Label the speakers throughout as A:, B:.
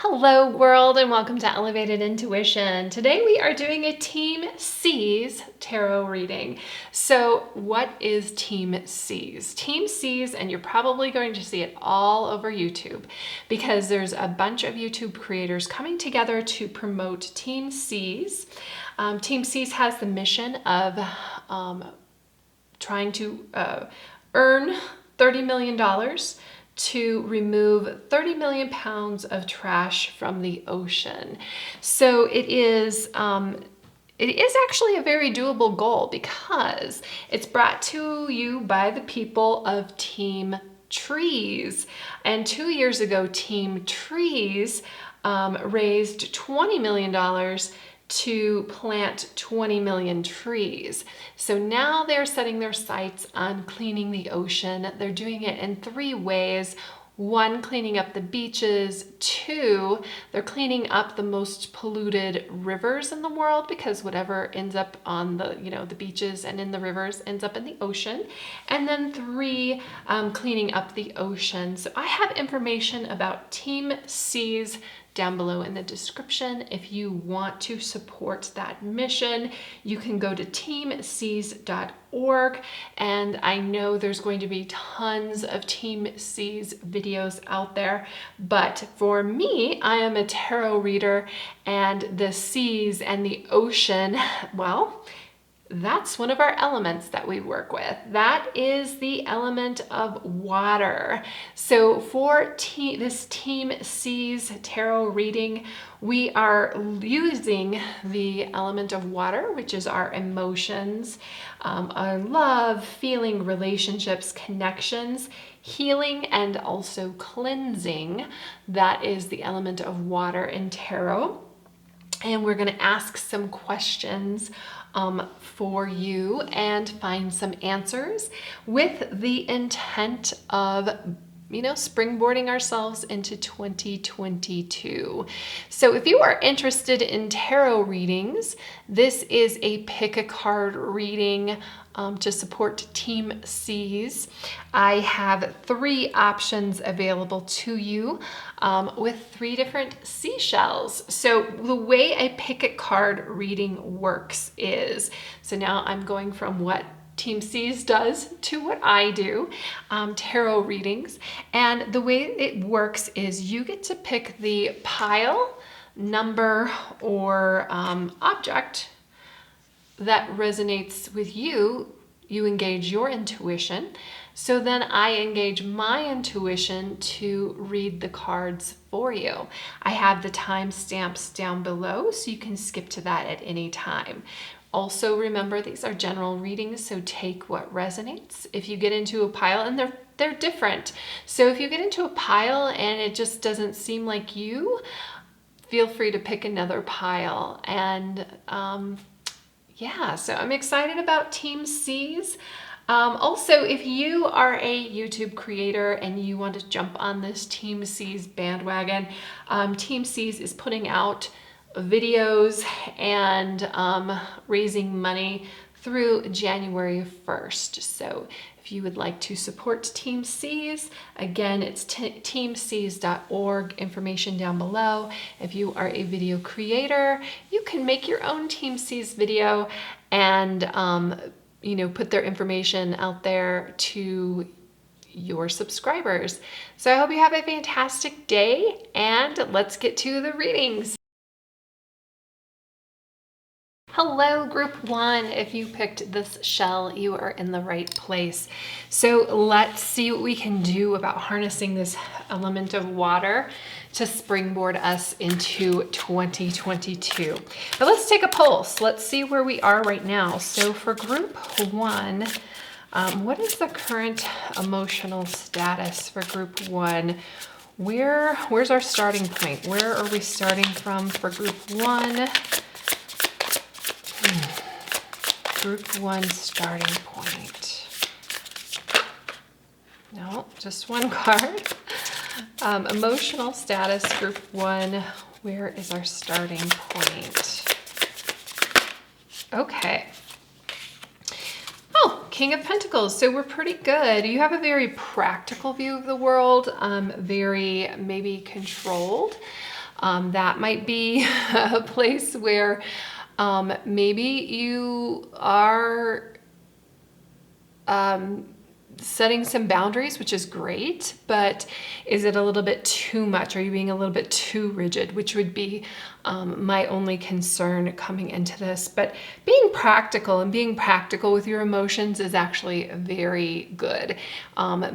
A: Hello world and welcome to Elevated Intuition. Today we are doing a Team C's tarot reading. So what is Team C's? Team C's, and you're probably going to see it all over YouTube because there's a bunch of YouTube creators coming together to promote Team C's. Team C's has the mission of trying to earn $30 million to remove 30 million pounds of trash from the ocean. So it is actually a very doable goal because it's brought to you by the people of Team Trees. And 2 years ago, Team Trees raised $20 million to plant 20 million trees. So now they're setting their sights on cleaning the ocean. They're doing it in 3 ways. 1, cleaning up the beaches. 2, they're cleaning up the most polluted rivers in the world because whatever ends up on the beaches and in the rivers ends up in the ocean. And then 3, cleaning up the ocean. So I have information about Team C's down below in the description. If you want to support that mission, you can go to teamcs.org, and I know there's going to be tons of Team C's videos out there, but for me, I am a tarot reader, and the seas and the ocean, well, that's one of our elements that we work with. That is the element of water. So for this Team C's tarot reading, we are using the element of water, which is our emotions, our love, feeling, relationships, connections, healing, and also cleansing. That is the element of water in tarot. And we're going to ask some questions for you and find some answers with the intent of springboarding ourselves into 2022. So if you are interested in tarot readings, this is a pick a card reading to support Team C's. I have 3 options available to you with 3 different seashells. So the way a pick a card reading works is, so now I'm going from what Team C's does to what I do, tarot readings. And the way it works is you get to pick the pile, number, or object that resonates with you. You engage your intuition. So then I engage my intuition to read the cards for you. I have the timestamps down below, so you can skip to that at any time. Also, remember, these are general readings, so take what resonates. If you get into a pile, and they're different. So if you get into a pile and it just doesn't seem like you, feel free to pick another pile. And yeah, so I'm excited about Team C's. Also, if you are a YouTube creator and you want to jump on this Team C's bandwagon, Team C's is putting out videos and raising money through January 1st. So if you would like to support Team C's, again, it's teamcs.org, information down below. If you are a video creator, you can make your own Team C's video and put their information out there to your subscribers. So I hope you have a fantastic day, and let's get to the readings. Hello, Group 1. If you picked this shell, you are in the right place. So let's see what we can do about harnessing this element of water to springboard us into 2022. But let's take a pulse. Let's see where we are right now. So for Group 1, what is the current emotional status for Group 1? Where's our starting point? Where are we starting from for Group 1? Group 1 starting point. No, just one card. Emotional status, Group 1. Where is our starting point? Okay. Oh, King of Pentacles. So we're pretty good. You have a very practical view of the world, very maybe controlled. That might be a place where maybe you are setting some boundaries, which is great, but is it a little bit too much? Are you being a little bit too rigid, which would be my only concern coming into this. But being practical and being practical with your emotions is actually very good.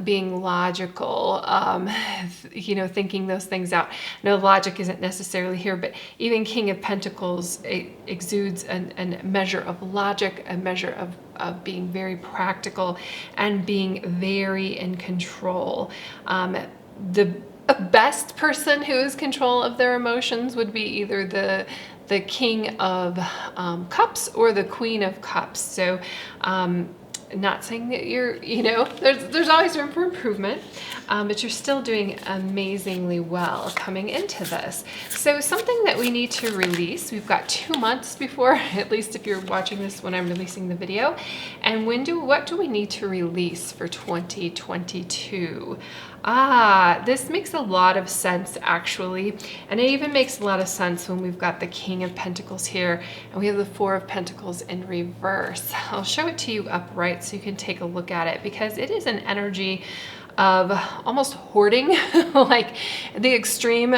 A: Being logical, thinking those things out. No, logic isn't necessarily here, but even King of Pentacles exudes a measure of logic, a measure of being very practical and being very in control. The best person who is control of their emotions would be either the King of Cups or the Queen of Cups. So not saying that you're, there's always room for improvement, but you're still doing amazingly well coming into this. So something that we need to release, we've got 2 months before, at least if you're watching this when I'm releasing the video. And what do we need to release for 2022? This makes a lot of sense actually. And it even makes a lot of sense when we've got the King of Pentacles here and we have the Four of Pentacles in reverse. I'll show it to you upright so you can take a look at it, because it is an energy of almost hoarding. Like the extreme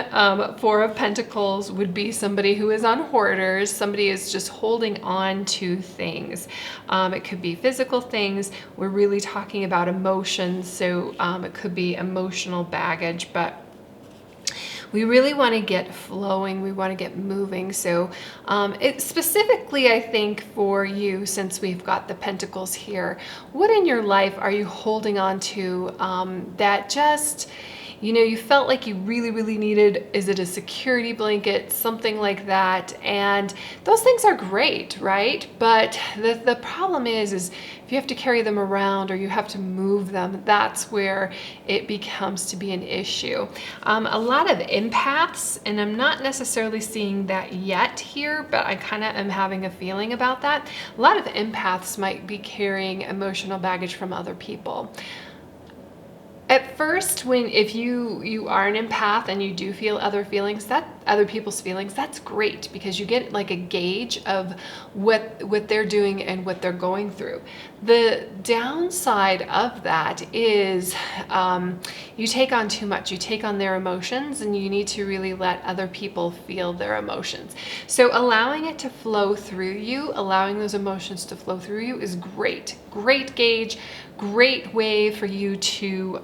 A: Four of Pentacles would be somebody who is on hoarders. Somebody is just holding on to things. It could be physical things. We're really talking about emotions. So it could be emotional baggage, but we really want to get flowing. We want to get moving. So it specifically, I think for you, since we've got the Pentacles here, what in your life are you holding on to that just, you felt like you really, really needed? Is it a security blanket, something like that? And those things are great, right? But the problem is if you have to carry them around or you have to move them, that's where it becomes to be an issue. A lot of empaths, and I'm not necessarily seeing that yet here, but I kind of am having a feeling about that. A lot of empaths might be carrying emotional baggage from other people. At first, if you are an empath and you do feel other people's feelings, that's great, because you get like a gauge of what they're doing and what they're going through. The downside of that is you take on too much. You take on their emotions, and you need to really let other people feel their emotions. So allowing it to flow through you, allowing those emotions to flow through you is great. Great gauge, great way for you to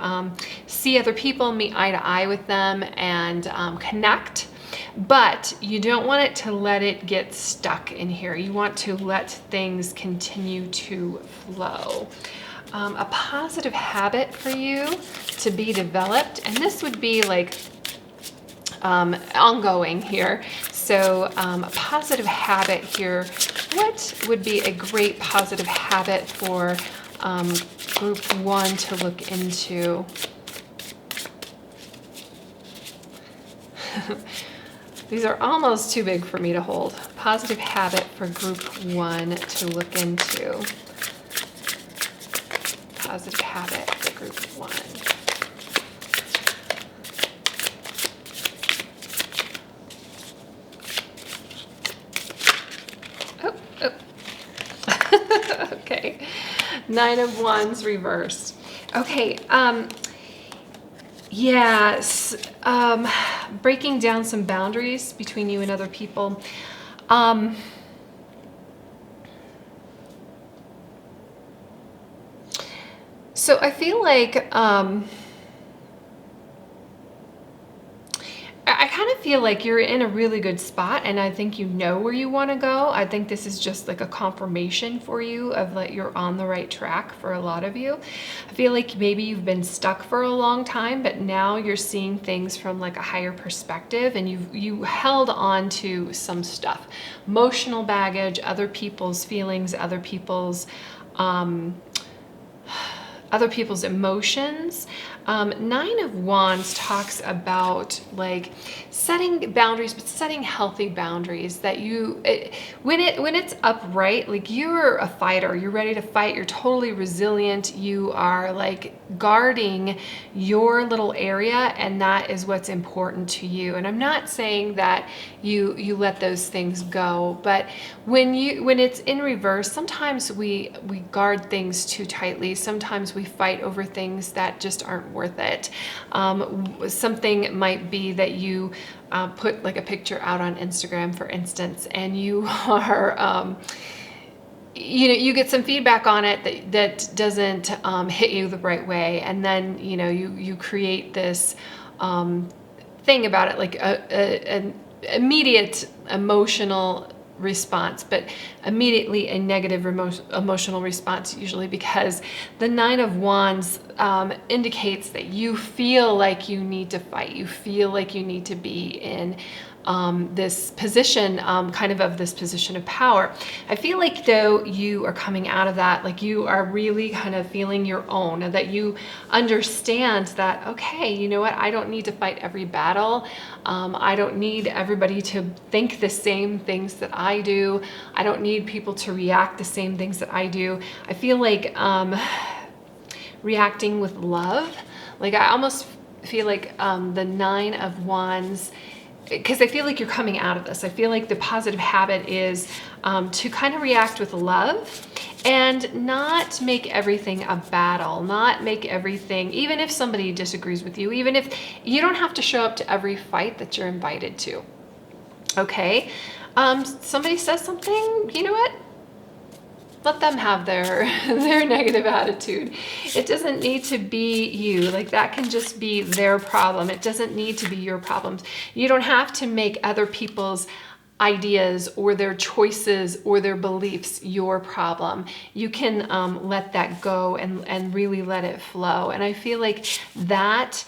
A: see other people, meet eye to eye with them, and connect. But you don't want it to let it get stuck in here. You want to let things continue to flow. A positive habit for you to be developed, and this would be like ongoing here. So a positive habit here, what would be a great positive habit for group 1 to look into? These are almost too big for me to hold. Positive habit for group 1 to look into. Positive habit for group 1. Okay. 9 of Wands reversed. Okay. Yes. Breaking down some boundaries between you and other people. So I feel like, I kind of feel like you're in a really good spot, and I think you know where you want to go. I think this is just like a confirmation for you of like you're on the right track for a lot of you. I feel like maybe you've been stuck for a long time, but now you're seeing things from like a higher perspective, and you held on to some stuff. Emotional baggage, other people's feelings, other people's emotions. Nine of Wands talks about like setting boundaries, but setting healthy boundaries that when it's upright, like you're a fighter, you're ready to fight, you're totally resilient, you are like guarding your little area, and that is what's important to you. And I'm not saying that you let those things go, but when it's in reverse, sometimes we guard things too tightly. Sometimes we fight over things that just aren't worth it. Something might be that you put like a picture out on Instagram, for instance, and you are you get some feedback on it that doesn't hit you the right way, and then you create this thing about it, like an immediate emotional response, but immediately a negative emotional response, usually because the Nine of Wands indicates that you feel like you need to fight, you feel like you need to be in this position, kind of this position of power. I feel like though you are coming out of that, like you are really kind of feeling your own, and that you understand that, okay, you know what, I don't need to fight every battle. I don't need everybody to think the same things that I do. I don't need people to react the same things that I do. I feel like reacting with love, like I almost feel like the Nine of Wands, because I feel like you're coming out of this. I feel like the positive habit is to kind of react with love and not make everything a battle, not make everything, even if somebody disagrees with you, even if you don't have to show up to every fight that you're invited to. Okay? Somebody says something, you know what? Let them have their negative attitude. It doesn't need to be you. Like that can just be their problem. It doesn't need to be your problems. You don't have to make other people's ideas or their choices or their beliefs your problem. You can let that go and really let it flow. And I feel like that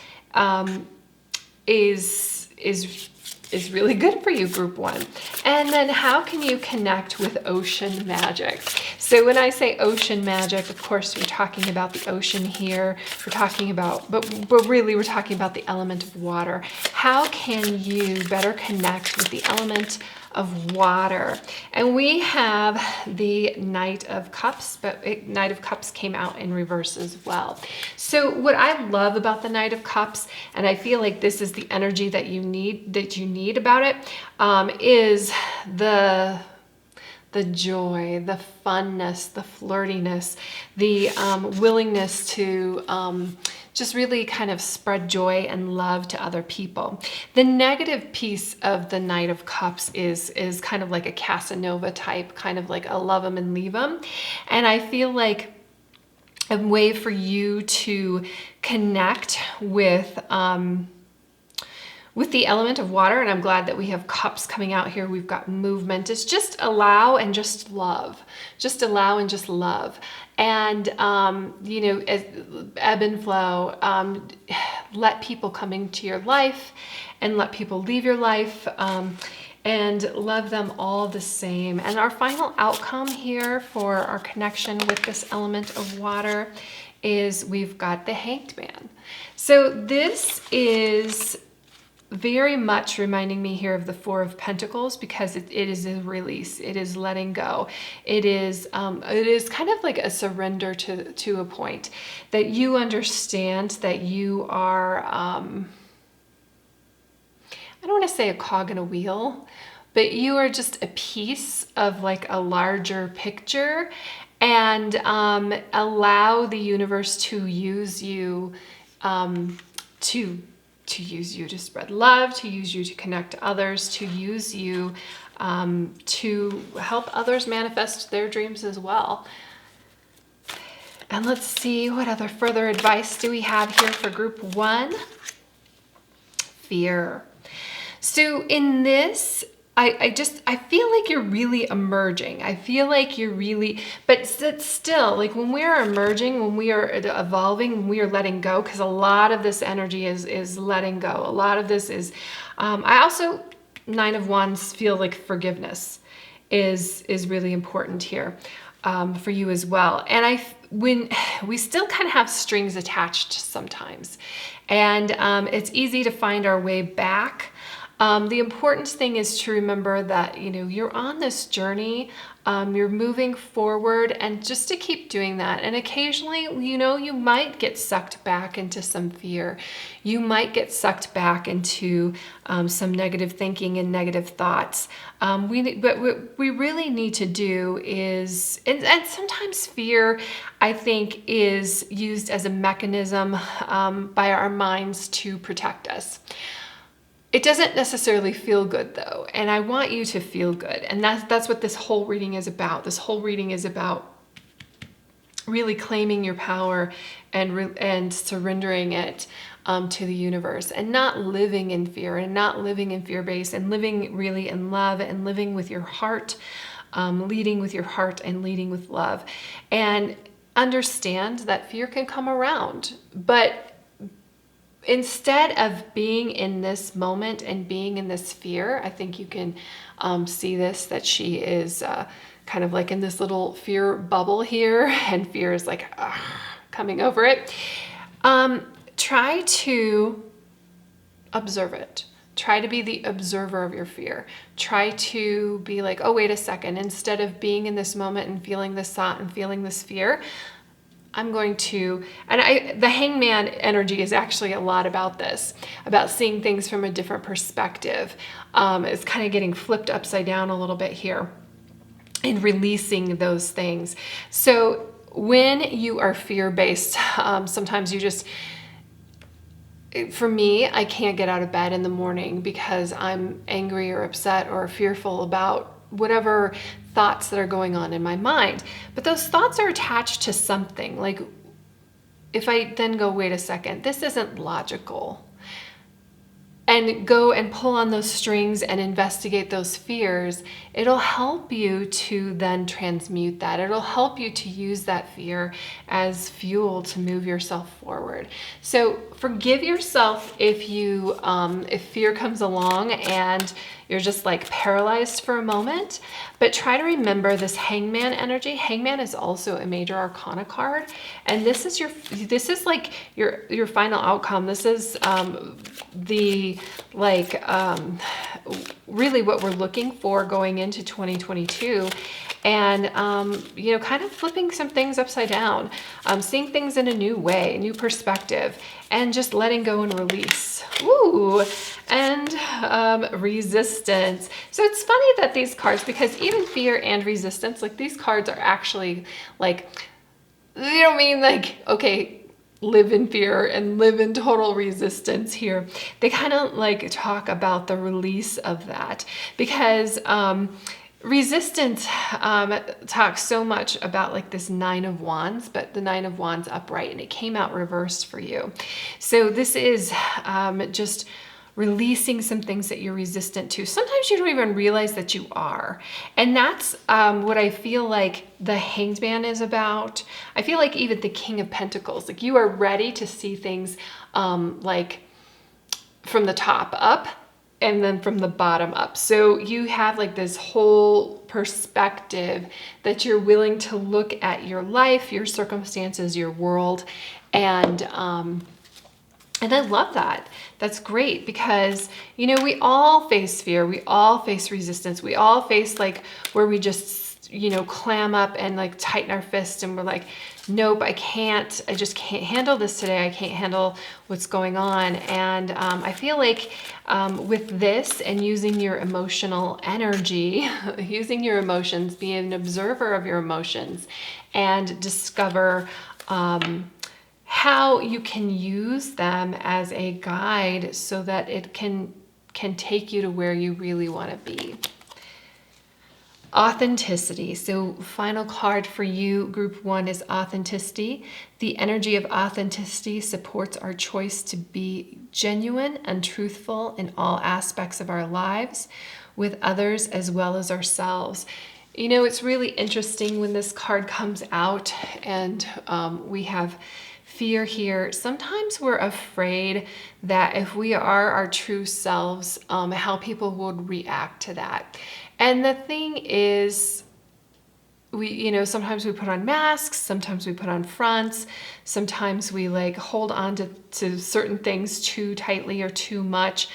A: is really good for you, group one. And then how can you connect with ocean magic? So when I say ocean magic, of course, we're talking about the ocean here. We're talking about, but really we're talking about the element of water. How can you better connect with the element of water? And we have the Knight of Cups, but Knight of Cups came out in reverse as well. So what I love about the Knight of Cups, and I feel like this is the energy that you need about it, is the joy, the funness, the flirtiness, the willingness to just really kind of spread joy and love to other people. The negative piece of the Knight of Cups is kind of like a Casanova type, kind of like a love them and leave them. And I feel like a way for you to connect with the element of water, and I'm glad that we have cups coming out here. We've got movement. It's just allow and just love. Just allow and just love. And, ebb and flow. Let people come into your life and let people leave your life, and love them all the same. And our final outcome here for our connection with this element of water is we've got the Hanged Man. So this is very much reminding me here of the Four of Pentacles, because it is a release. It is letting go. It is kind of like a surrender to a point that you understand that you are, I don't want to say a cog in a wheel, but you are just a piece of like a larger picture, and allow the universe to use you, to use you to spread love, to use you to connect to others, to use you to help others manifest their dreams as well. And let's see, what other further advice do we have here for group one? Fear. So in this, I feel like you're really emerging. I feel like you're really, but still, like when we are emerging, when we are evolving, when we are letting go, because a lot of this energy is letting go. A lot of this is, I also, Nine of Wands, feel like forgiveness is really important here. for you as well. And when we still kind of have strings attached sometimes, and it's easy to find our way back. The important thing is to remember that, you're on this journey, you're moving forward, and just to keep doing that. And occasionally, you might get sucked back into some fear. You might get sucked back into some negative thinking and negative thoughts. But what we really need to do is, and sometimes fear, I think, is used as a mechanism by our minds to protect us. It doesn't necessarily feel good though, and I want you to feel good. And that's what this whole reading is about. This whole reading is about really claiming your power and surrendering it to the universe, and not living in fear, and not living in fear-based, and living really in love, and living with your heart, leading with your heart and leading with love. And understand that fear can come around, but instead of being in this moment and being in this fear, I think you can see this, that she is kind of like in this little fear bubble here, and fear is like coming over it. Try to observe it. Try to be the observer of your fear. Try to be like, oh, wait a second. Instead of being in this moment and feeling this thought and feeling this fear, I'm going to, and the hangman energy is actually a lot about this, about seeing things from a different perspective. It's kind of getting flipped upside down a little bit here and releasing those things. So when you are fear-based, sometimes you just, for me, I can't get out of bed in the morning because I'm angry or upset or fearful about whatever thoughts that are going on in my mind. But those thoughts are attached to something. Like, if I then go, wait a second, this isn't logical, and go and pull on those strings and investigate those fears, it'll help you to then transmute that. It'll help you to use that fear as fuel to move yourself forward. So forgive yourself if if fear comes along and you're just like paralyzed for a moment, but try to remember this hangman energy. Hangman is also a major arcana card, and this is like your final outcome. This is really what we're looking for going into 2022. And, kind of flipping some things upside down, seeing things in a new way, a new perspective, and just letting go and release. Ooh, and resistance. So it's funny that these cards, because even fear and resistance, like these cards are actually like, they don't mean like, okay, live in fear and live in total resistance here. They kind of like talk about the release of that, because resistance talks so much about like this Nine of Wands, but the Nine of Wands upright, and it came out reversed for you. So this is just releasing some things that you're resistant to. Sometimes you don't even realize that you are. And that's what I feel like the Hanged Man is about. I feel like even the King of Pentacles, like you are ready to see things like from the top up and then from the bottom up. So you have like this whole perspective that you're willing to look at your life, your circumstances, your world, and I love that. That's great, because, we all face fear. We all face resistance. We all face like where we just, clam up and like tighten our fists, and we're like, nope, I just can't handle this today. I can't handle what's going on. And I feel like with this and using your emotional energy, using your emotions, be an observer of your emotions, and discover how you can use them as a guide so that it can take you to where you really want to be. Authenticity. So final card for you, group 1, is authenticity. The energy of authenticity supports our choice to be genuine and truthful in all aspects of our lives, with others as well as ourselves. It's really interesting when this card comes out and we have fear here. Sometimes we're afraid that if we are our true selves, how people would react to that. And the thing is, sometimes we put on masks, sometimes we put on fronts, sometimes we like hold on to certain things too tightly or too much.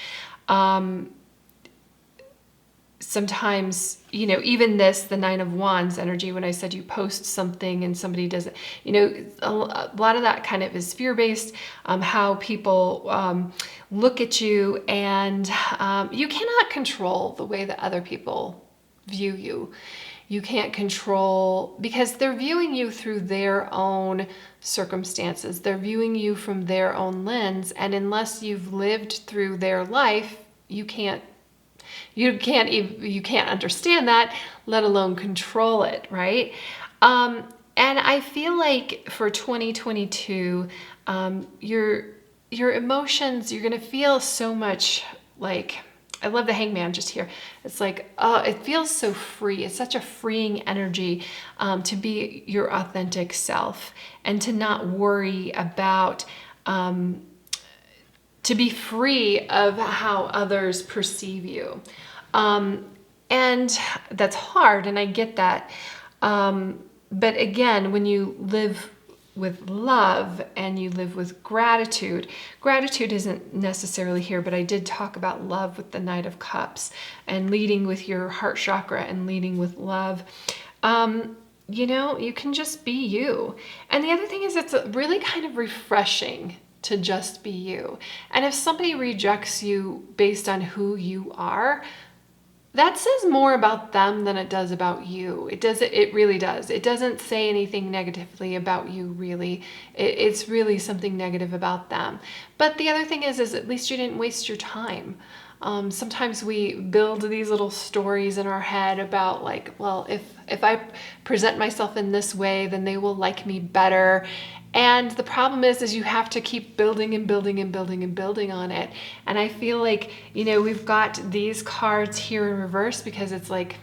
A: Sometimes, even the Nine of Wands energy, when I said you post something and somebody doesn't, a lot of that kind of is fear-based, how people look at you, and you cannot control the way that other people view you. You can't control, because they're viewing you through their own circumstances. They're viewing you from their own lens, and unless you've lived through their life, you can't understand that, let alone control it, right? And I feel like for 2022, your emotions, you're gonna feel so much like, I love the Hangman just here. It's like, it feels so free. It's such a freeing energy to be your authentic self and to not worry about, to be free of how others perceive you. And that's hard, and I get that. But again, when you live with love and you live with gratitude isn't necessarily here, but I did talk about love with the Knight of Cups and leading with your heart chakra and leading with love. You can just be you. And the other thing is, it's really kind of refreshing to just be you. And if somebody rejects you based on who you are, that says more about them than it does about you. It really does. It doesn't say anything negatively about you, really. It's really something negative about them. But the other thing is at least you didn't waste your time. Sometimes we build these little stories in our head about like, well, if I present myself in this way, then they will like me better. And the problem is you have to keep building and building and building and building on it. And I feel like, we've got these cards here in reverse because it's like,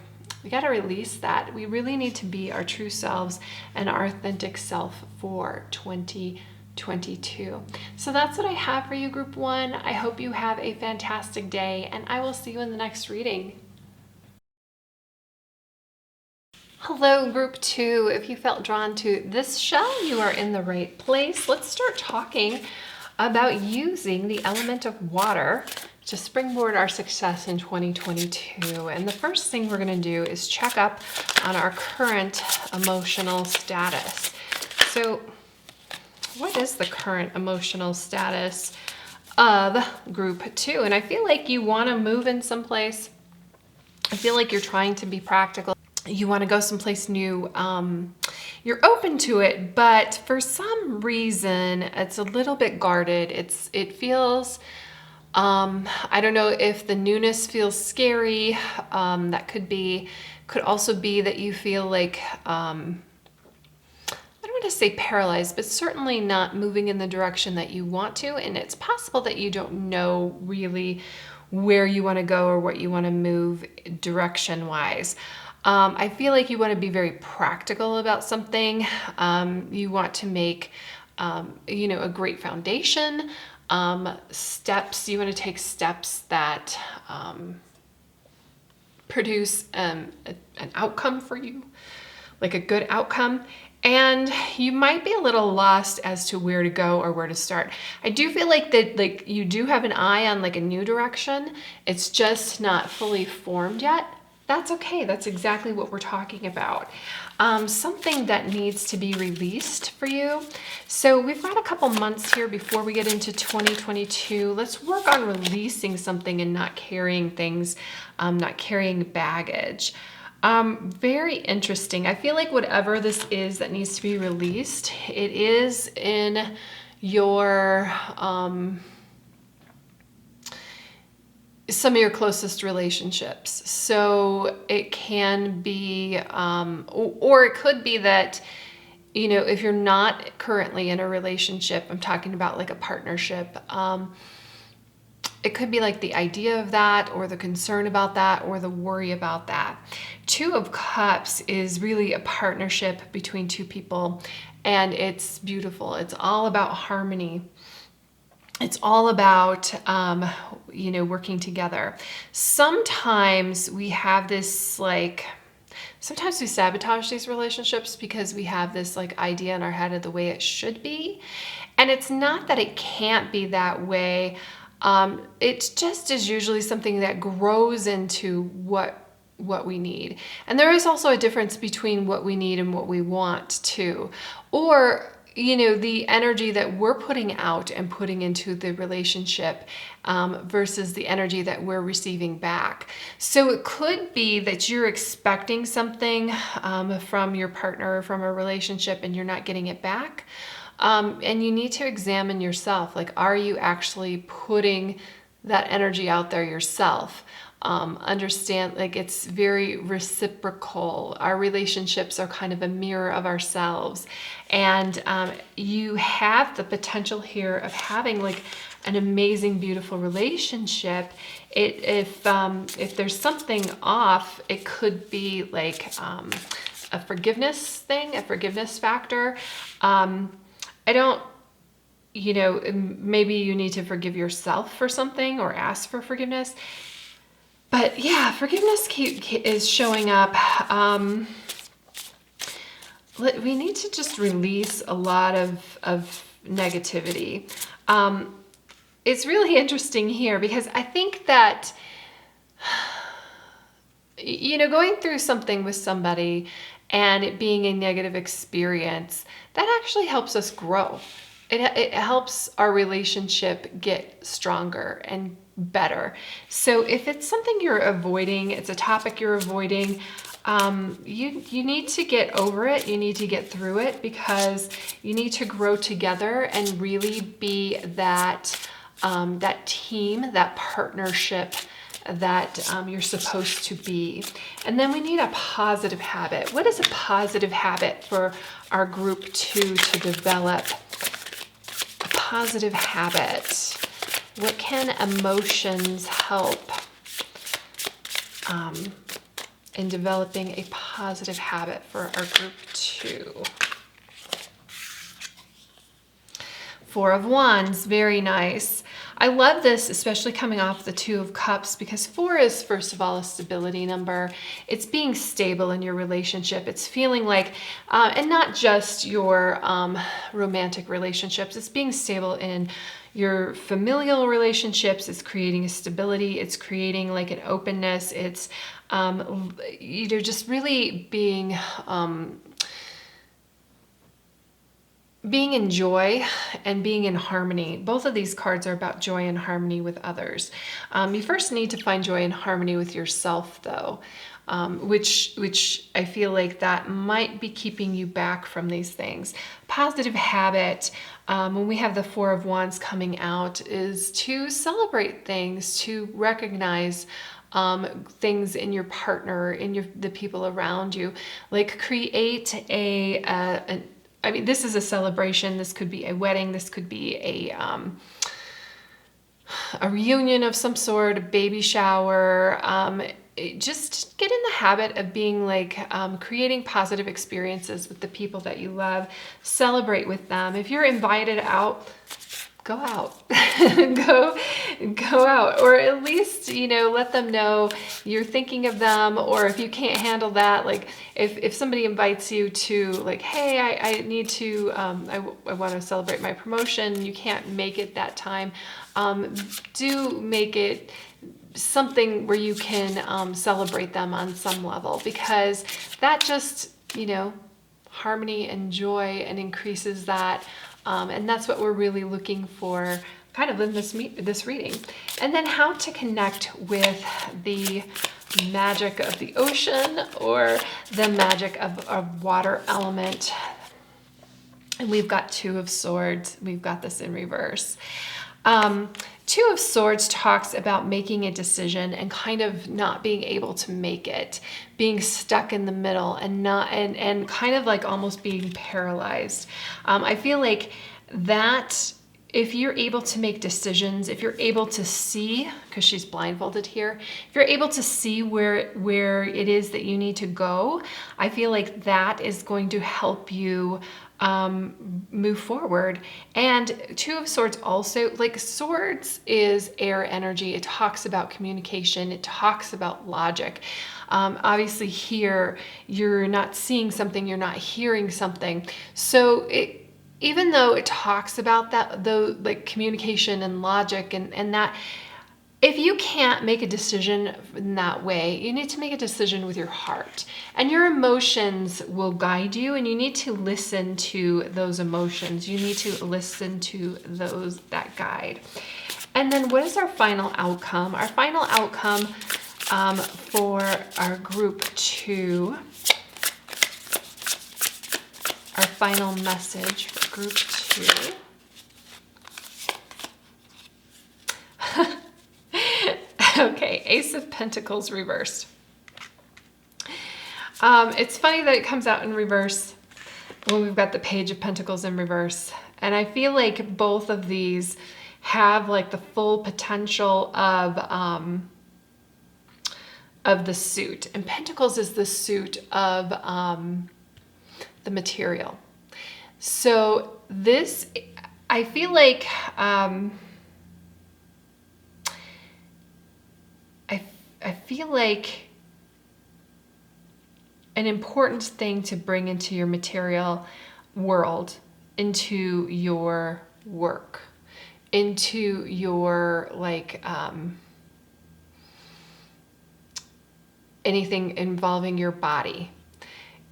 A: we got to release that. We really need to be our true selves and our authentic self for 2022. So that's what I have for you, Group 1. I hope you have a fantastic day, and I will see you in the next reading. Hello, Group 2. If you felt drawn to this shell, you are in the right place. Let's start talking about using the element of water to springboard our success in 2022. And the first thing we're going to do is check up on our current emotional status. So what is the current emotional status of Group 2? And I feel like you want to move in someplace. I feel like you're trying to be practical. You want to go someplace new. You're open to it, but for some reason, it's a little bit guarded. It feels, I don't know if the newness feels scary. That could also be that you feel like, I don't want to say paralyzed, but certainly not moving in the direction that you want to. And it's possible that you don't know really where you want to go or what you want to move direction-wise. I feel like you want to be very practical about something. You want to make, a great foundation. Steps, you want to take steps that produce an outcome for you, like a good outcome. And you might be a little lost as to where to go or where to start. I do feel like that, like you do have an eye on like a new direction. It's just not fully formed yet. That's okay. That's exactly what we're talking about. Something that needs to be released for you. So we've got a couple months here before we get into 2022. Let's work on releasing something and not carrying things, not carrying baggage. Very interesting. I feel like whatever this is that needs to be released, it is in your, some of your closest relationships. So it can be, or it could be that, if you're not currently in a relationship, I'm talking about like a partnership, it could be like the idea of that or the concern about that or the worry about that. Two of Cups is really a partnership between two people, and it's beautiful. It's all about harmony. It's all about, working together. Sometimes we have this like, Sometimes we sabotage these relationships because we have this like idea in our head of the way it should be. And it's not that it can't be that way. It just is usually something that grows into what we need. And there is also a difference between what we need and what we want too. Or, you know, the energy that we're putting out and putting into the relationship versus the energy that we're receiving back. So it could be that you're expecting something from your partner, from a relationship, and you're not getting it back. And you need to examine yourself. Like, are you actually putting that energy out there yourself? Understand, like, it's very reciprocal. Our relationships are kind of a mirror of ourselves. And you have the potential here of having like an amazing, beautiful relationship. If there's something off, it could be like a forgiveness thing, a forgiveness factor. I don't, you know, maybe you need to forgive yourself for something or ask for forgiveness. But yeah, forgiveness is showing up. We need to just release a lot of negativity. It's really interesting here because I think that, you know, going through something with somebody and it being a negative experience, that actually helps us grow. It helps our relationship get stronger and better. So if it's something you're avoiding, it's a topic you're avoiding, you need to get over it. You need to get through it because you need to grow together and really be that team, that partnership that you're supposed to be. And then we need a positive habit. What is a positive habit for our group 2 to develop? A positive habit. What can emotions help in developing a positive habit for our group 2? 4 of Wands, very nice. I love this, especially coming off the 2 of Cups, because 4 is, first of all, a stability number. It's being stable in your relationship. It's feeling like, and not just your romantic relationships, it's being stable in your familial relationships. It's creating a stability. It's creating like an openness. It's, you know, just really being in joy and being in harmony. Both of these cards are about joy and harmony with others. You first need to find joy and harmony with yourself, though, which I feel like that might be keeping you back from these things. Positive habit, when we have the 4 of Wands coming out, is to celebrate things, to recognize things in your partner, in the people around you. Like, create I mean, this is a celebration. This could be a wedding. This could be a reunion of some sort, a baby shower. Just get in the habit of being like, creating positive experiences with the people that you love. Celebrate with them. If you're invited out, go out. go out, or at least, you know, let them know you're thinking of them. Or if you can't handle that, like if somebody invites you to, like, hey, I need to, I want to celebrate my promotion, you can't make it that time, do make it something where you can celebrate them on some level, because that just, you know, harmony and joy and increases that. And that's what we're really looking for kind of in this reading. And then how to connect with the magic of the ocean or the magic of a water element. And we've got 2 of Swords. We've got this in reverse. 2 of Swords talks about making a decision and kind of not being able to make it, being stuck in the middle and kind of like almost being paralyzed. I feel like that if you're able to make decisions, if you're able to see, because she's blindfolded here, if you're able to see where it is that you need to go, I feel like that is going to help you move forward. And Two of Swords also, like swords is air energy. It talks about communication. It talks about logic. Obviously here, you're not seeing something, you're not hearing something. So even though it talks about that, though, like communication and logic and that, if you can't make a decision in that way, you need to make a decision with your heart. And your emotions will guide you, and you need to listen to those emotions. You need to listen to that guide. And then what is our final outcome? Our final outcome for our group 2, our final message for group 2. Okay, Ace of Pentacles reversed. It's funny that it comes out in reverse when we've got the Page of Pentacles in reverse. And I feel like both of these have like the full potential of the suit. And Pentacles is the suit of the material. So this, I feel like... I feel like an important thing to bring into your material world, into your work, into your like anything involving your body,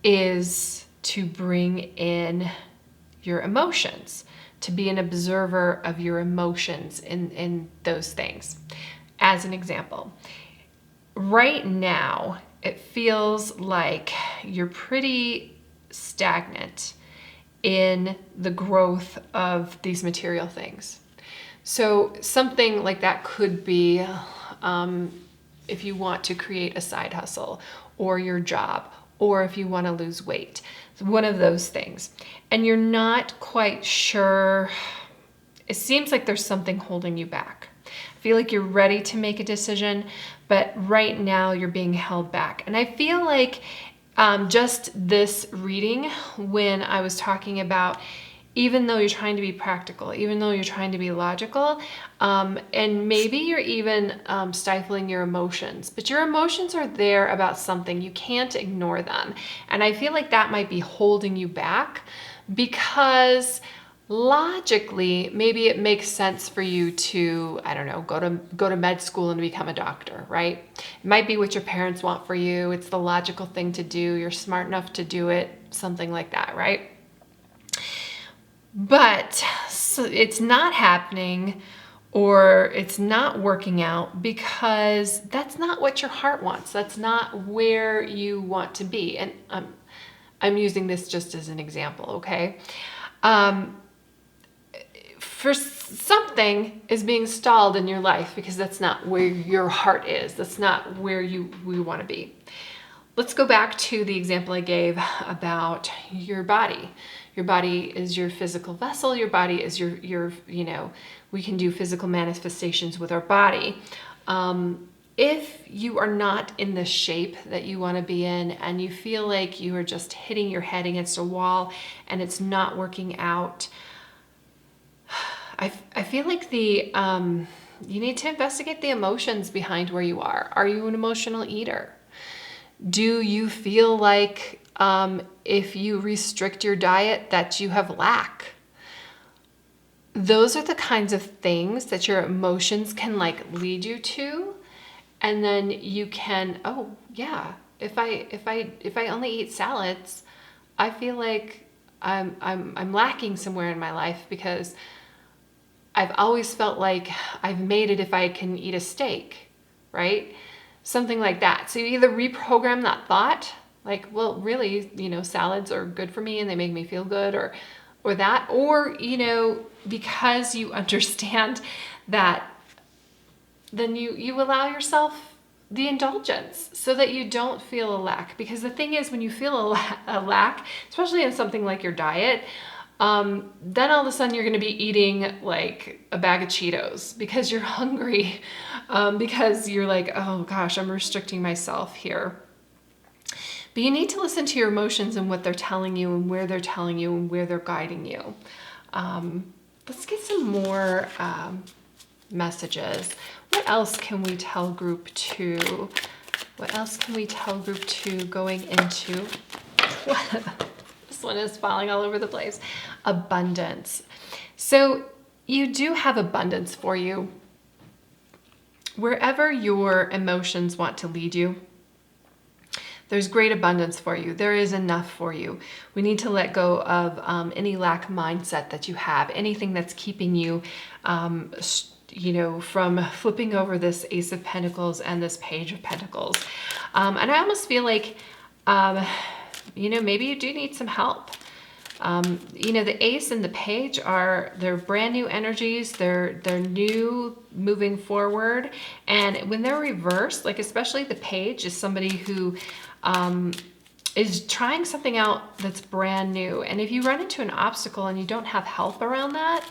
A: is to bring in your emotions, to be an observer of your emotions in those things. As an example, right now, it feels like you're pretty stagnant in the growth of these material things. So something like that could be if you want to create a side hustle, or your job, or if you want to lose weight. It's one of those things. And you're not quite sure. It seems like there's something holding you back. I feel like you're ready to make a decision, but right now you're being held back. And I feel like just this reading, when I was talking about, even though you're trying to be practical, even though you're trying to be logical, and maybe you're even stifling your emotions, but your emotions are there about something. You can't ignore them. And I feel like that might be holding you back, because logically, maybe it makes sense for you to, I don't know, go to med school and become a doctor, right? It might be what your parents want for you. It's the logical thing to do. You're smart enough to do it, something like that, right? But so it's not happening, or it's not working out, because that's not what your heart wants. That's not where you want to be. And I'm using this just as an example, okay? For something is being stalled in your life because that's not where your heart is. That's not where we want to be. Let's go back to the example I gave about your body. Your body is your physical vessel. Your body is your we can do physical manifestations with our body. If you are not in the shape that you want to be in, and you feel like you are just hitting your head against a wall and it's not working out, I feel like you need to investigate the emotions behind where you are. Are you an emotional eater? Do you feel like if you restrict your diet that you have lack? Those are the kinds of things that your emotions can like lead you to. And then you can, oh yeah, if I only eat salads, I feel like I'm lacking somewhere in my life, because I've always felt like I've made it if I can eat a steak, right? Something like that. So you either reprogram that thought, like, well, really, salads are good for me and they make me feel good, or that, or, because you understand that, then you allow yourself the indulgence so that you don't feel a lack. Because the thing is, when you feel a lack, especially in something like your diet, then all of a sudden you're going to be eating like a bag of Cheetos because you're hungry, because you're like, oh gosh, I'm restricting myself here. But you need to listen to your emotions and what they're telling you and where they're telling you and where they're guiding you. Let's get some more messages. What else can we tell group 2? What else can we tell group 2 going into? This one is falling all over the place. Abundance. So you do have abundance for you. Wherever your emotions want to lead you, there's great abundance for you. There is enough for you. We need to let go of any lack mindset that you have, anything that's keeping you, from flipping over this Ace of Pentacles and this Page of Pentacles. And I almost feel like, maybe you do need some help. The Ace and the Page they're brand new energies. They're new, moving forward. And when they're reversed, like especially the Page is somebody who is trying something out that's brand new. And if you run into an obstacle and you don't have help around that,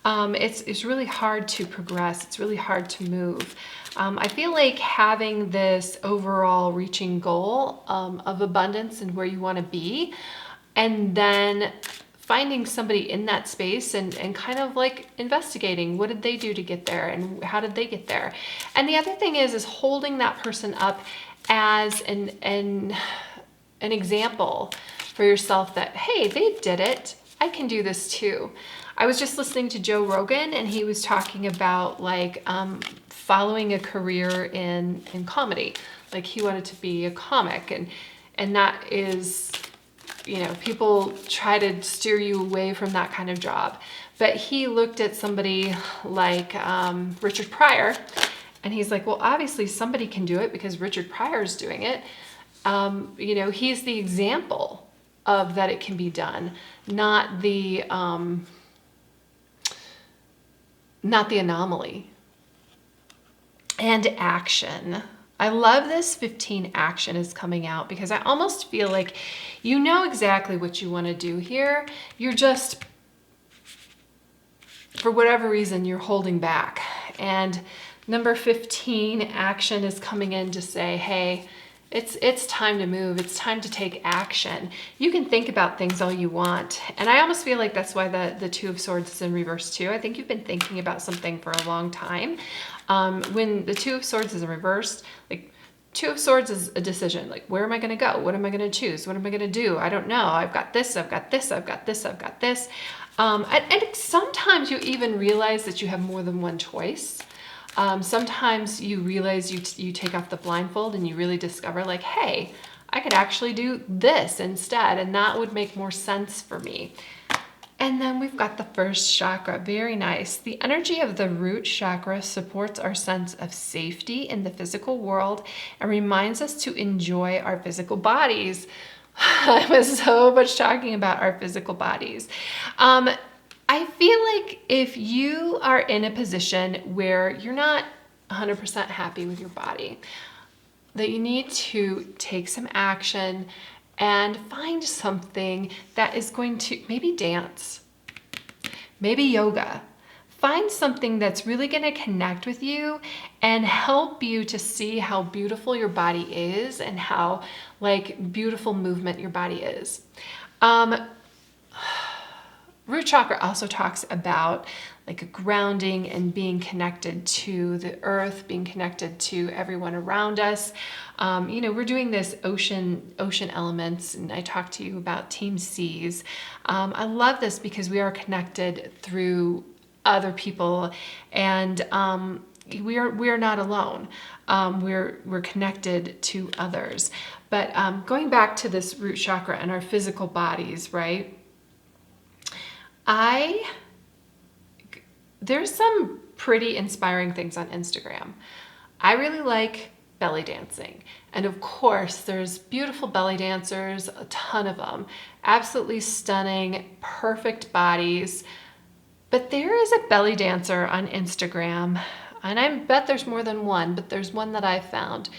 A: it's really hard to progress. It's really hard to move. I feel like having this overall reaching goal of abundance and where you want to be, and then finding somebody in that space and kind of like investigating what did they do to get there and how did they get there. And the other thing is holding that person up as an example for yourself that, hey, they did it. I can do this too. I was just listening to Joe Rogan and he was talking about like following a career in comedy. Like he wanted to be a comic and that is, people try to steer you away from that kind of job. But he looked at somebody like Richard Pryor and he's like, well, obviously somebody can do it because Richard Pryor's doing it. He's the example of that it can be done, not the anomaly. And action. I love this 15 action is coming out because I almost feel like you know exactly what you want to do here. You're just, for whatever reason, you're holding back. And number 15 action is coming in to say, hey, it's time to move. It's time to take action. You can think about things all you want. And I almost feel like that's why the Two of Swords is in reverse too. I think you've been thinking about something for a long time. When the Two of Swords is in reverse, like Two of Swords is a decision. Like, where am I going to go? What am I going to choose? What am I going to do? I don't know. I've got this, I've got this, I've got this, I've got this. And sometimes you even realize that you have more than one choice. Sometimes you realize you take off the blindfold and you really discover like, hey, I could actually do this instead, and that would make more sense for me. And then we've got the first chakra. Very nice. The energy of the root chakra supports our sense of safety in the physical world and reminds us to enjoy our physical bodies. I was so much talking about our physical bodies. I feel like if you are in a position where you're not 100% happy with your body, that you need to take some action and find something that is going to maybe dance, maybe yoga. Find something that's really going to connect with you and help you to see how beautiful your body is and how like beautiful movement your body is. Root chakra also talks about like a grounding and being connected to the earth, being connected to everyone around us. We're doing this ocean elements, and I talked to you about Team Seas. I love this because we are connected through other people, and we are not alone. We're connected to others. But going back to this root chakra and our physical bodies, right? There's some pretty inspiring things on Instagram. I really like belly dancing. And of course, there's beautiful belly dancers, a ton of them. Absolutely stunning, perfect bodies. But there is a belly dancer on Instagram, and I bet there's more than one, but there's one that I found.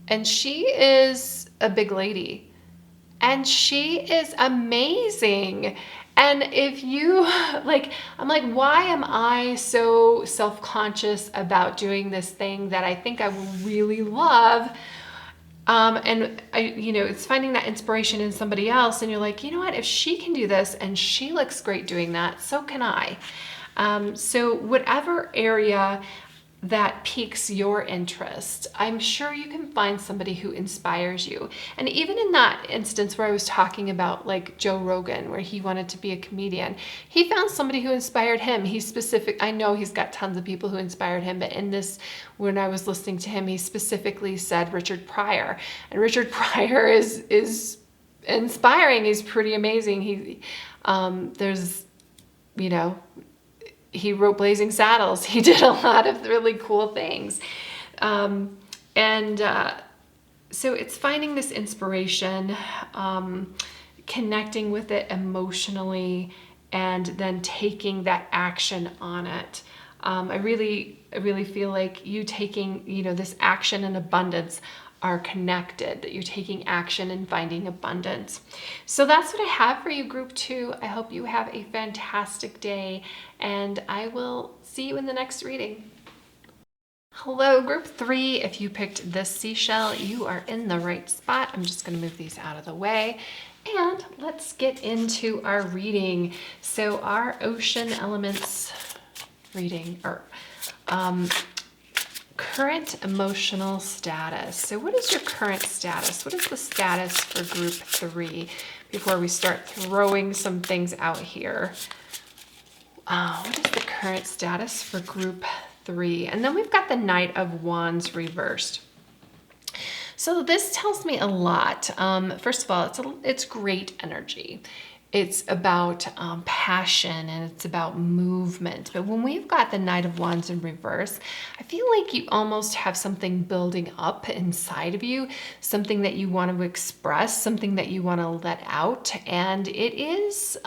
A: And she is a big lady. And she is amazing. And if you I'm like, why am I so self-conscious about doing this thing that I think I will really love? And it's finding that inspiration in somebody else, and you're like, you know what, if she can do this and she looks great doing that, so can I. So whatever area that piques your interest, I'm sure you can find somebody who inspires you. And even in that instance where I was talking about like Joe Rogan, where he wanted to be a comedian, he found somebody who inspired him. I know he's got tons of people who inspired him, but in this, when I was listening to him, he specifically said Richard Pryor. And Richard Pryor is inspiring. He's pretty amazing. He wrote Blazing Saddles. He did a lot of really cool things. So it's finding this inspiration, connecting with it emotionally, and then taking that action on it. I really feel like you taking, this action and abundance are connected, that you're taking action and finding abundance. So that's what I have for you, Group 2. I hope you have a fantastic day, and I will see you in the next reading. Hello, Group 3. If you picked this seashell, you are in the right spot. I'm just going to move these out of the way. And let's get into our reading. So our ocean elements reading, or current emotional status. So what is your current status? What is the status for Group 3 before we start throwing some things out here? What is the current status for Group 3? And then we've got the Knight of Wands reversed. So this tells me a lot. First of all, it's great energy. It's about passion, and it's about movement. But when we've got the Knight of Wands in reverse, I feel like you almost have something building up inside of you, something that you want to express, something that you want to let out. And it is,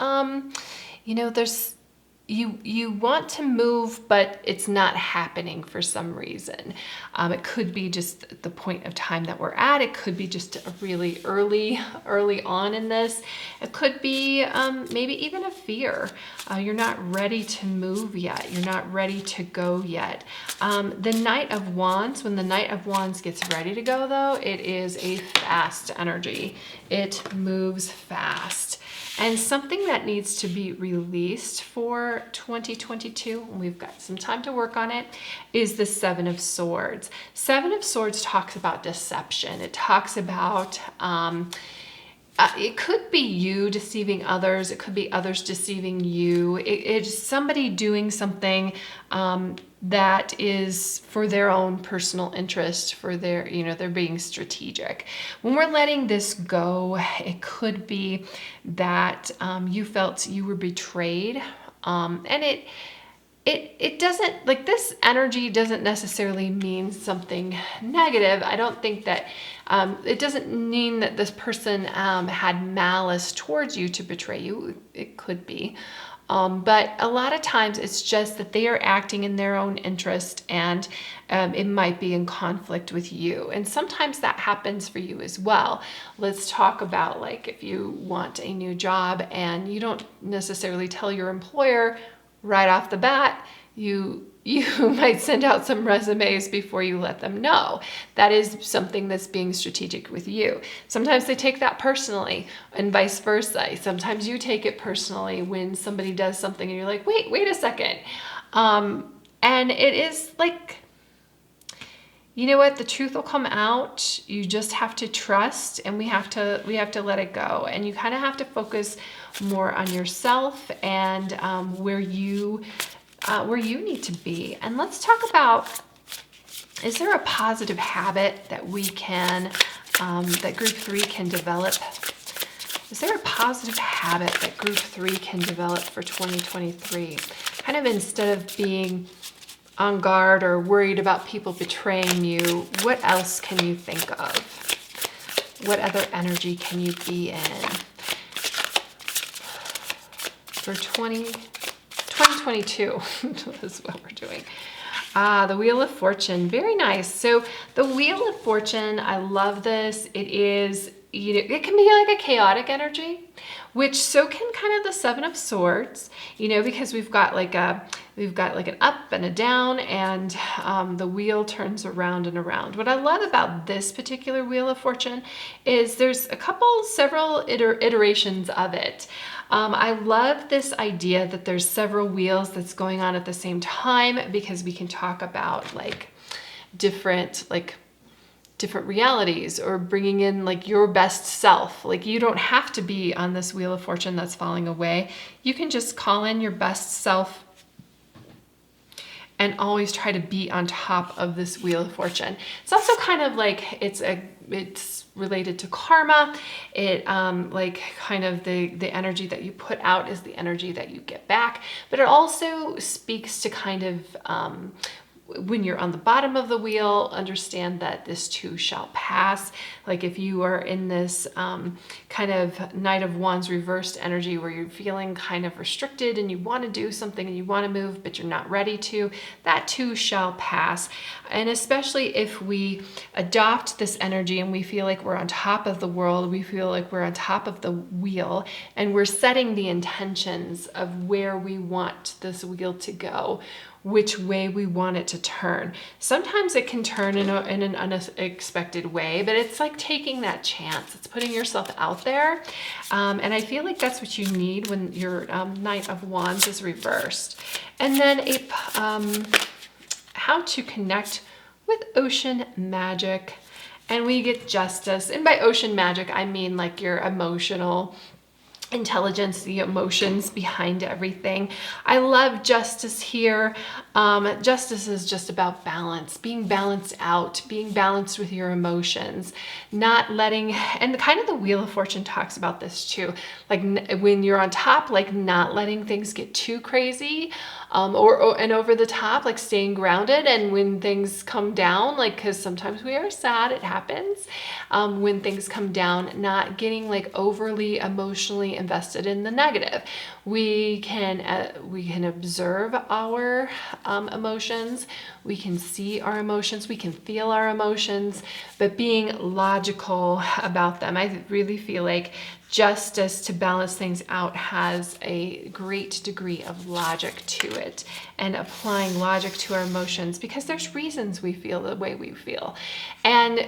A: you want to move, but it's not happening for some reason. It could be just the point of time that we're at. It could be just a really early on in this. It could be maybe even a fear. You're not ready to move yet. You're not ready to go yet. The Knight of Wands, when the Knight of Wands gets ready to go though, it is a fast energy. It moves fast. And something that needs to be released for 2022, and we've got some time to work on it, is the Seven of Swords. Seven of Swords talks about deception. It talks about, it could be you deceiving others. It could be others deceiving you. It's somebody doing something that is for their own personal interest, for their, they're being strategic. When we're letting this go, it could be that you felt you were betrayed, and it doesn't, like, this energy doesn't necessarily mean something negative. I don't think that it doesn't mean that this person had malice towards you to betray you. It could be. But a lot of times it's just that they are acting in their own interest, and it might be in conflict with you. And sometimes that happens for you as well. Let's talk about, like, if you want a new job and you don't necessarily tell your employer right off the bat, you might send out some resumes before you let them know. That is something that's being strategic with you. Sometimes they take that personally, and vice versa. Sometimes you take it personally when somebody does something and you're like, wait a second. And it is like, you know what? The truth will come out. You just have to trust, and we have to let it go. And you kind of have to focus more on yourself and where you need to be. And let's talk about, is there a positive habit that we can, that Group 3 can develop? Is there a positive habit that Group 3 can develop for 2023? Kind of, instead of being on guard or worried about people betraying you, what else can you think of? What other energy can you be in? For 2022 is what we're doing. The Wheel of Fortune, very nice. So the Wheel of Fortune, I love this. It is it can be like a chaotic energy, which so can kind of the Seven of Swords, because we've got like an up and a down, and the wheel turns around and around. What I love about this particular Wheel of Fortune is there's several iterations of it. I love this idea that there's several wheels that's going on at the same time, because we can talk about like different realities, or bringing in like your best self. Like, you don't have to be on this Wheel of Fortune that's falling away. You can just call in your best self and always try to be on top of this Wheel of Fortune. It's also kind of like it's related to karma. It like kind of the energy that you put out is the energy that you get back. But it also speaks to kind of when you're on the bottom of the wheel, understand that this too shall pass. Like, if you are in this kind of Knight of Wands reversed energy where you're feeling kind of restricted and you want to do something and you want to move, but you're not ready to, that too shall pass. And especially if we adopt this energy and we feel like we're on top of the world, we feel like we're on top of the wheel, and we're setting the intentions of where we want this wheel to go, which way we want it to turn. Sometimes it can turn in an unexpected way, but it's like taking that chance. It's putting yourself out there. And I feel like that's what you need when your Knight of Wands is reversed. And then how to connect with ocean magic. And we get Justice. And by ocean magic, I mean like your emotional intelligence, the emotions behind everything. I love Justice here. Justice is just about balance, being balanced out, being balanced with your emotions, not letting, and kind of the Wheel of Fortune talks about this too. Like, when you're on top, like not letting things get too crazy, and over the top, like staying grounded. And when things come down, like, because sometimes we are sad, it happens. When things come down, not getting like overly emotionally invested in the negative. We can observe our emotions. We can see our emotions. We can feel our emotions, but being logical about them. I really feel like Justice, to balance things out, has a great degree of logic to it, and applying logic to our emotions, because there's reasons we feel the way we feel. And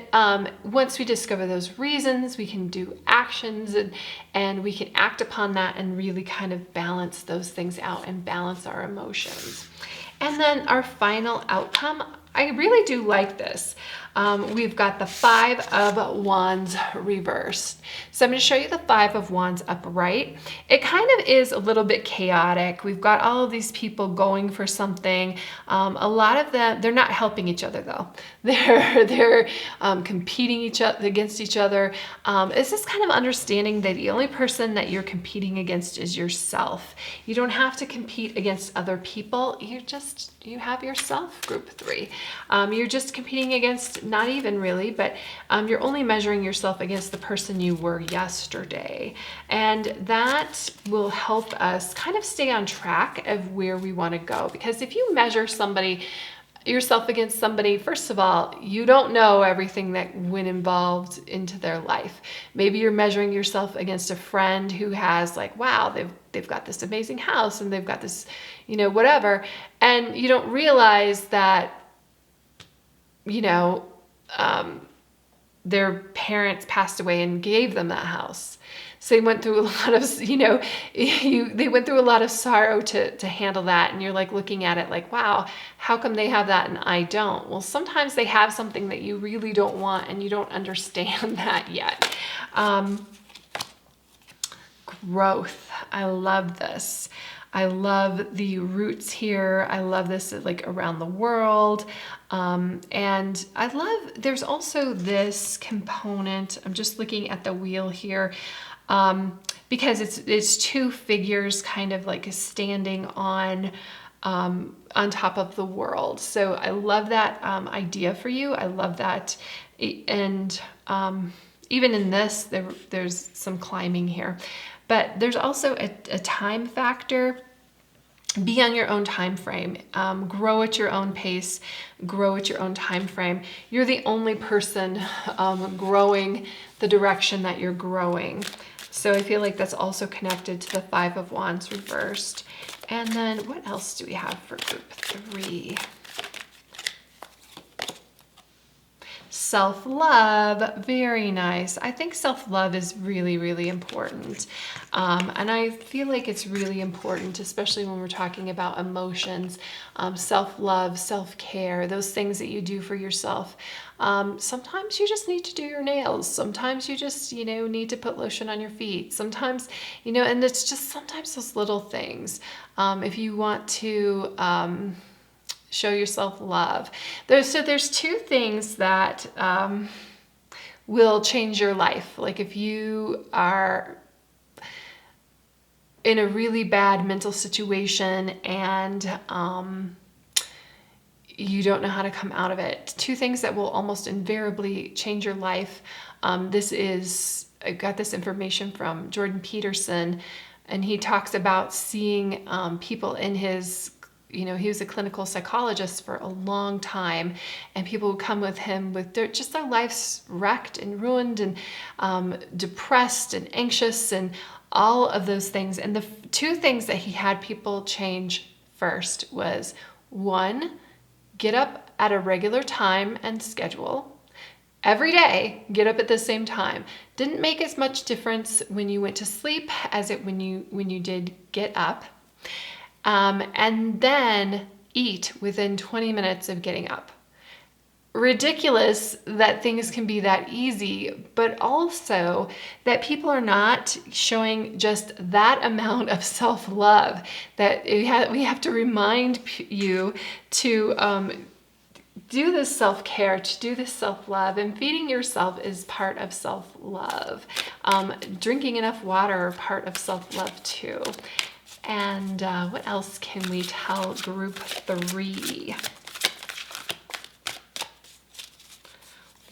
A: once we discover those reasons, we can do actions, and we can act upon that and really kind of balance those things out and balance our emotions. And then our final outcome, I really do like this. We've got the Five of Wands reversed. So I'm going to show you the Five of Wands upright. It kind of is a little bit chaotic. We've got all of these people going for something. A lot of them, they're not helping each other though. They're competing against each other. It's just kind of understanding that the only person that you're competing against is yourself. You don't have to compete against other people. You have yourself, group 3. You're just competing against, not even really, but you're only measuring yourself against the person you were yesterday. And that will help us kind of stay on track of where we want to go. Because if you measure yourself against somebody, first of all, you don't know everything that went involved into their life. Maybe you're measuring yourself against a friend who has like, wow, they've got this amazing house and they've got this, whatever. And you don't realize that, their parents passed away and gave them that house. So they went through a lot of, they went through a lot of sorrow to handle that. And you're like looking at it like, wow, how come they have that and I don't? Well, sometimes they have something that you really don't want and you don't understand that yet. Growth. I love this. I love the roots here. I love this like around the world. And I love, there's also this component. I'm just looking at the wheel here. Because it's two figures kind of like standing on top of the world. So I love that idea for you. I love that. And even in this, there's some climbing here. But there's also a time factor. be on your own time frame, grow at your own pace, grow at your own time frame. You're the only person growing the direction that you're growing. So I feel like that's also connected to the Five of Wands reversed. And then what else do we have for group 3? Self-love, very nice. I think self-love is really, really important. And I feel like it's really important, especially when we're talking about emotions, self-love, self-care, those things that you do for yourself. Sometimes you just need to do your nails. Sometimes you just, need to put lotion on your feet. Sometimes, and it's just sometimes those little things. If you want to, show yourself love. There's 2 things that will change your life. Like if you are in a really bad mental situation and you don't know how to come out of it. 2 things that will almost invariably change your life. I got this information from Jordan Peterson, and he talks about seeing people in his, he was a clinical psychologist for a long time, and people would come with him with their lives wrecked and ruined and depressed and anxious and all of those things. And the 2 things that he had people change first was 1, get up at a regular time and schedule. Every day, get up at the same time. Didn't make as much difference when you went to sleep as it when you did get up. And then eat within 20 minutes of getting up. Ridiculous that things can be that easy, but also that people are not showing just that amount of self-love, that we have to remind you to do this self-care, to do this self-love, and feeding yourself is part of self-love. Drinking enough water are part of self-love too. And what else can we tell group 3?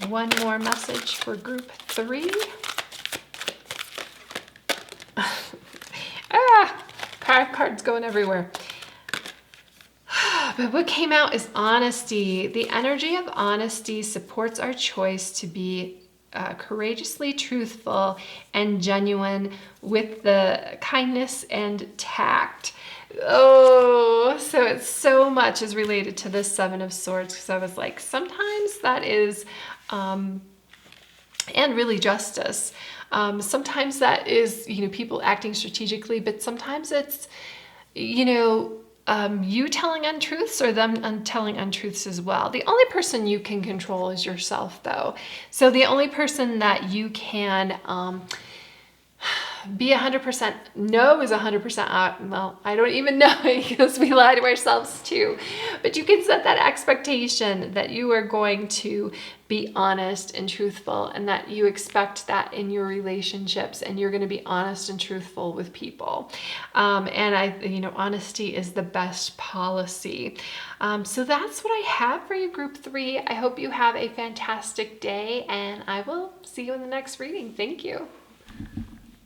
A: One more message for group 3. Cards going everywhere. But what came out is honesty. The energy of honesty supports our choice to be courageously truthful and genuine with the kindness and tact. Oh, so it's so much is related to this 7 of Swords, because I was like, sometimes that is, and really justice. Sometimes that is, people acting strategically, but sometimes it's, you telling untruths or them telling untruths as well. The only person you can control is yourself, though. So the only person that you can be 100% no is 100% well, I don't even know, because we lie to ourselves too. But you can set that expectation that you are going to be honest and truthful, and that you expect that in your relationships, and you're going to be honest and truthful with people. And honesty is the best policy. So that's what I have for you, group 3. I hope you have a fantastic day, and I will see you in the next reading. Thank you.